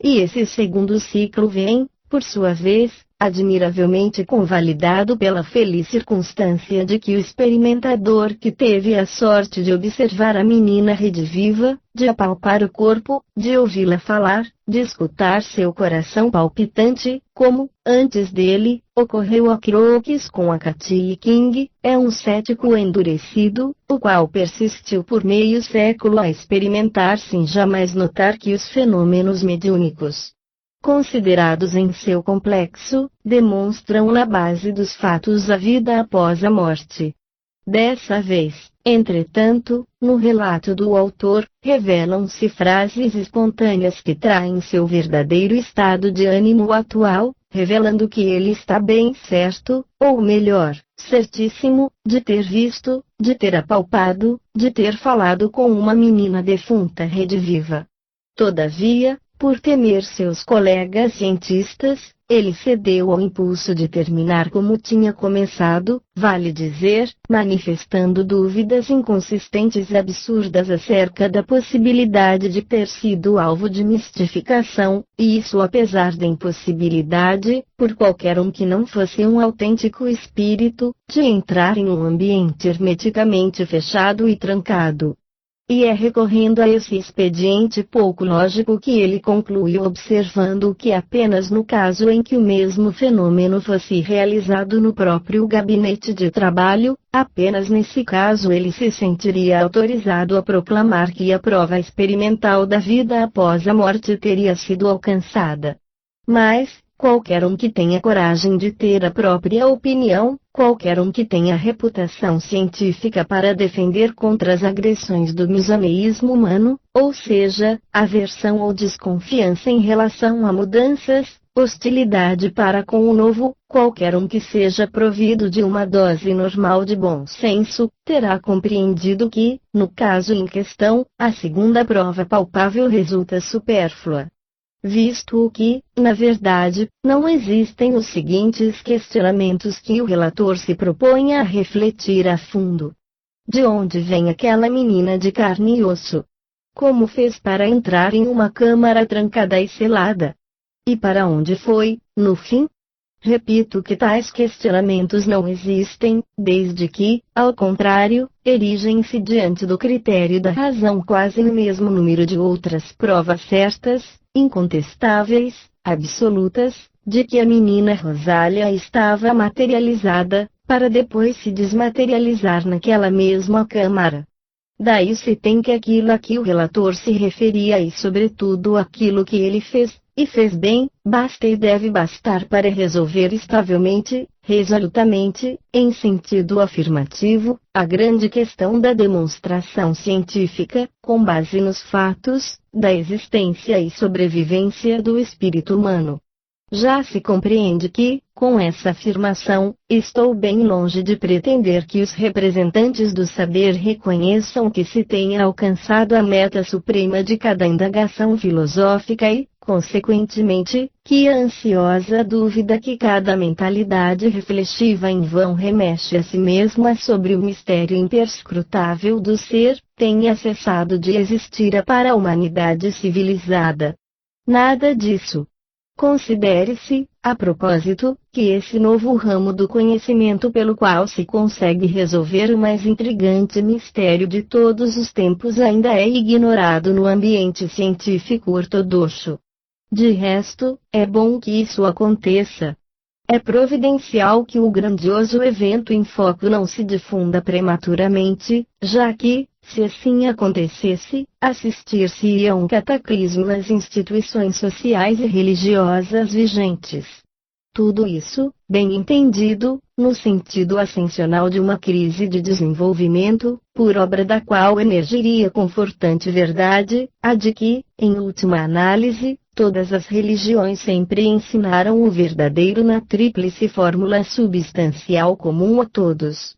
A: E esse segundo ciclo vem, por sua vez, admiravelmente convalidado pela feliz circunstância de que o experimentador que teve a sorte de observar a menina rediviva, de apalpar o corpo, de ouvi-la falar, de escutar seu coração palpitante, como, antes dele, ocorreu a Crookes com a Katie King, é um cético endurecido, o qual persistiu por meio século a experimentar sem jamais notar que os fenômenos mediúnicos, considerados em seu complexo, demonstram na base dos fatos a vida após a morte. Dessa vez, entretanto, no relato do autor, revelam-se frases espontâneas que traem seu verdadeiro estado de ânimo atual, revelando que ele está bem certo, ou melhor, certíssimo, de ter visto, de ter apalpado, de ter falado com uma menina defunta rediviva. Todavia, por temer seus colegas cientistas, ele cedeu ao impulso de terminar como tinha começado, vale dizer, manifestando dúvidas inconsistentes e absurdas acerca da possibilidade de ter sido alvo de mistificação, e isso apesar da impossibilidade, por qualquer um que não fosse um autêntico espírito, de entrar em um ambiente hermeticamente fechado e trancado. E é recorrendo a esse expediente pouco lógico que ele concluiu observando que apenas no caso em que o mesmo fenômeno fosse realizado no próprio gabinete de trabalho, apenas nesse caso ele se sentiria autorizado a proclamar que a prova experimental da vida após a morte teria sido alcançada. Mas, qualquer um que tenha coragem de ter a própria opinião, qualquer um que tenha reputação científica para defender contra as agressões do misaneísmo humano, ou seja, aversão ou desconfiança em relação a mudanças, hostilidade para com o novo, qualquer um que seja provido de uma dose normal de bom senso, terá compreendido que, no caso em questão, a segunda prova palpável resulta supérflua. Visto que, na verdade, não existem os seguintes questionamentos que o relator se propõe a refletir a fundo. De onde vem aquela menina de carne e osso? Como fez para entrar em uma câmara trancada e selada? E para onde foi, no fim? Repito que tais questionamentos não existem, desde que, ao contrário, erigem-se diante do critério da razão quase no mesmo número de outras provas certas, incontestáveis, absolutas, de que a menina Rosália estava materializada, para depois se desmaterializar naquela mesma câmara. Daí se tem que aquilo a que o relator se referia e sobretudo aquilo que ele fez, e fez bem, basta e deve bastar para resolver estavelmente, resolutamente, em sentido afirmativo, a grande questão da demonstração científica, com base nos fatos, da existência e sobrevivência do espírito humano. Já se compreende que, com essa afirmação, estou bem longe de pretender que os representantes do saber reconheçam que se tenha alcançado a meta suprema de cada indagação filosófica e, consequentemente, que a ansiosa dúvida que cada mentalidade reflexiva em vão remexe a si mesma sobre o mistério imperscrutável do ser, tenha cessado de existir para a humanidade civilizada. Nada disso. Considere-se, a propósito, que esse novo ramo do conhecimento pelo qual se consegue resolver o mais intrigante mistério de todos os tempos ainda é ignorado no ambiente científico ortodoxo. De resto, é bom que isso aconteça. É providencial que o grandioso evento em foco não se difunda prematuramente, já que, se assim acontecesse, assistir-se-ia a um cataclismo nas instituições sociais e religiosas vigentes. Tudo isso, bem entendido, no sentido ascensional de uma crise de desenvolvimento, por obra da qual emergiria confortante verdade, a de que, em última análise, todas as religiões sempre ensinaram o verdadeiro na tríplice fórmula substancial comum a todos.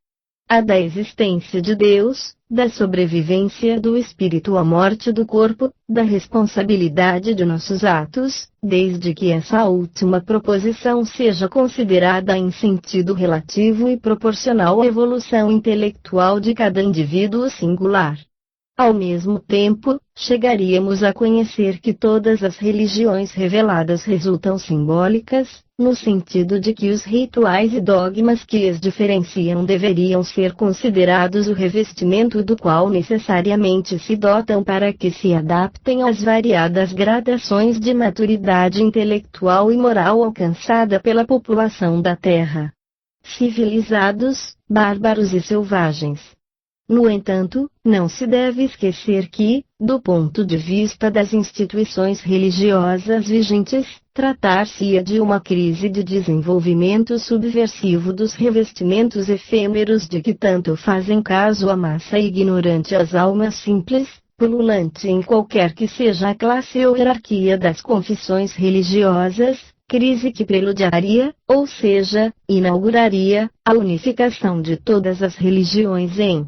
A: A da existência de Deus, da sobrevivência do espírito à morte do corpo, da responsabilidade de nossos atos, desde que essa última proposição seja considerada em sentido relativo e proporcional à evolução intelectual de cada indivíduo singular. Ao mesmo tempo, chegaríamos a conhecer que todas as religiões reveladas resultam simbólicas, no sentido de que os rituais e dogmas que as diferenciam deveriam ser considerados o revestimento do qual necessariamente se dotam para que se adaptem às variadas gradações de maturidade intelectual e moral alcançada pela população da Terra. Civilizados, bárbaros e selvagens. No entanto, não se deve esquecer que, do ponto de vista das instituições religiosas vigentes, tratar-se-ia de uma crise de desenvolvimento subversivo dos revestimentos efêmeros de que tanto fazem caso a massa ignorante e as almas simples, pululante em qualquer que seja a classe ou hierarquia das confissões religiosas, crise que preludiaria, ou seja, inauguraria, a unificação de todas as religiões em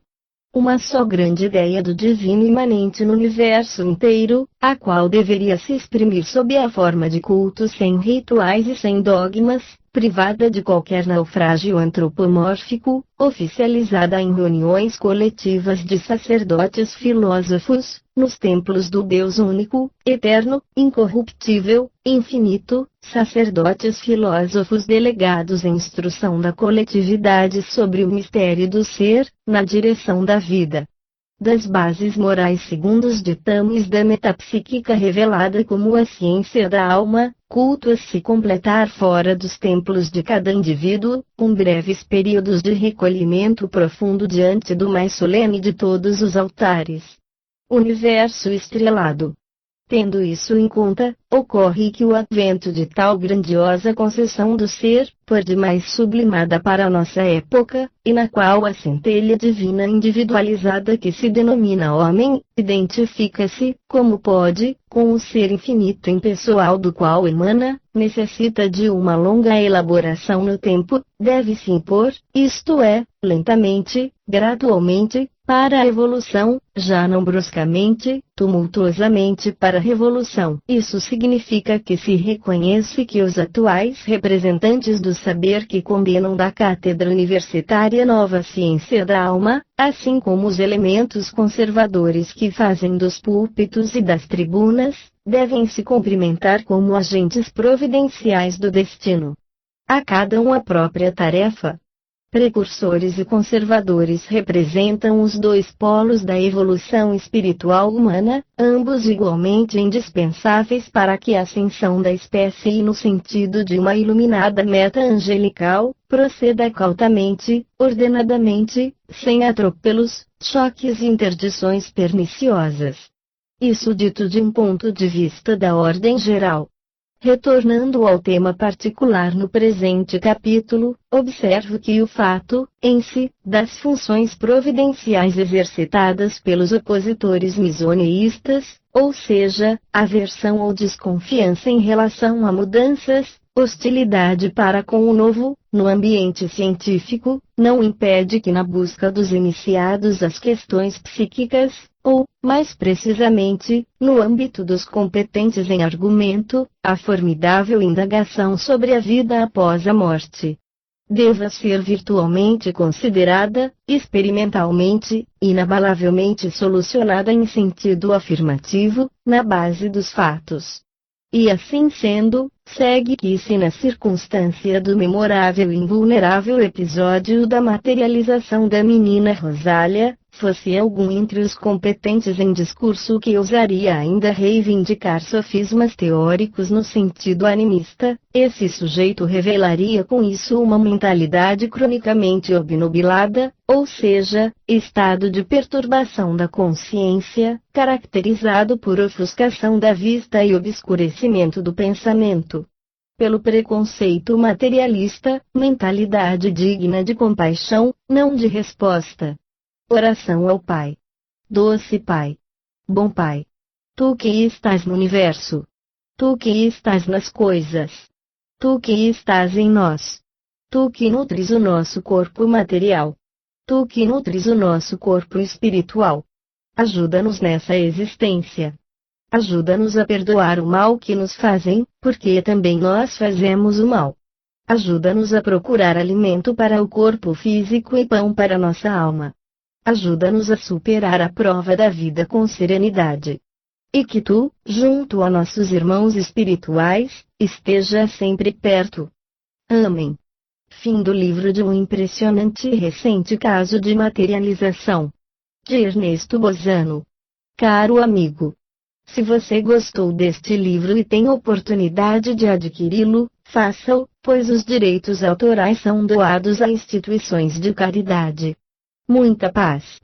A: uma só grande ideia do divino imanente no universo inteiro, a qual deveria se exprimir sob a forma de culto sem rituais e sem dogmas, privada de qualquer naufrágio antropomórfico, oficializada em reuniões coletivas de sacerdotes filósofos, nos templos do Deus único, eterno, incorruptível, infinito, sacerdotes filósofos delegados em instrução da coletividade sobre o mistério do ser, na direção da vida. Das bases morais segundo os ditames da metapsíquica revelada como a ciência da alma, culto a se completar fora dos templos de cada indivíduo, com breves períodos de recolhimento profundo diante do mais solene de todos os altares. Universo estrelado. Tendo isso em conta, ocorre que o advento de tal grandiosa concessão do ser, por demais sublimada para a nossa época, e na qual a centelha divina individualizada que se denomina homem, identifica-se, como pode, com o ser infinito impessoal do qual emana, necessita de uma longa elaboração no tempo, deve-se impor, isto é, lentamente, gradualmente, para a evolução, já não bruscamente, tumultuosamente para a revolução. Isso significa que se reconhece que os atuais representantes do saber que condenam da cátedra universitária nova ciência da alma, assim como os elementos conservadores que fazem dos púlpitos e das tribunas, devem se cumprimentar como agentes providenciais do destino. A cada um a própria tarefa. Precursores e conservadores representam os dois polos da evolução espiritual humana, ambos igualmente indispensáveis para que a ascensão da espécie no sentido de uma iluminada meta angelical, proceda cautamente, ordenadamente, sem atropelos, choques e interdições perniciosas. Isso dito de um ponto de vista da ordem geral. Retornando ao tema particular no presente capítulo, observo que o fato, em si, das funções providenciais exercitadas pelos opositores misoneístas, ou seja, aversão ou desconfiança em relação a mudanças, hostilidade para com o novo, no ambiente científico, não impede que na busca dos iniciados às questões psíquicas, ou, mais precisamente, no âmbito dos competentes em argumento, a formidável indagação sobre a vida após a morte deva ser virtualmente considerada, experimentalmente, inabalavelmente solucionada em sentido afirmativo, na base dos fatos. E assim sendo, segue que se na circunstância do memorável e invulnerável episódio da materialização da menina Rosália, fosse algum entre os competentes em discurso que ousaria ainda reivindicar sofismas teóricos no sentido animista, esse sujeito revelaria com isso uma mentalidade cronicamente obnubilada, ou seja, estado de perturbação da consciência, caracterizado por ofuscação da vista e obscurecimento do pensamento. Pelo preconceito materialista, mentalidade digna de compaixão, não de resposta. Oração ao Pai. Doce Pai. Bom Pai. Tu que estás no universo. Tu que estás nas coisas. Tu que estás em nós. Tu que nutres o nosso corpo material. Tu que nutres o nosso corpo espiritual. Ajuda-nos nessa existência. Ajuda-nos a perdoar o mal que nos fazem, porque também nós fazemos o mal. Ajuda-nos a procurar alimento para o corpo físico e pão para nossa alma. Ajuda-nos a superar a prova da vida com serenidade. E que tu, junto a nossos irmãos espirituais, esteja sempre perto. Amém. Fim do livro de um impressionante e recente caso de materialização. De Ernesto Bozano. Caro amigo, se você gostou deste livro e tem oportunidade de adquiri-lo, faça-o, pois os direitos autorais são doados a instituições de caridade. Muita paz.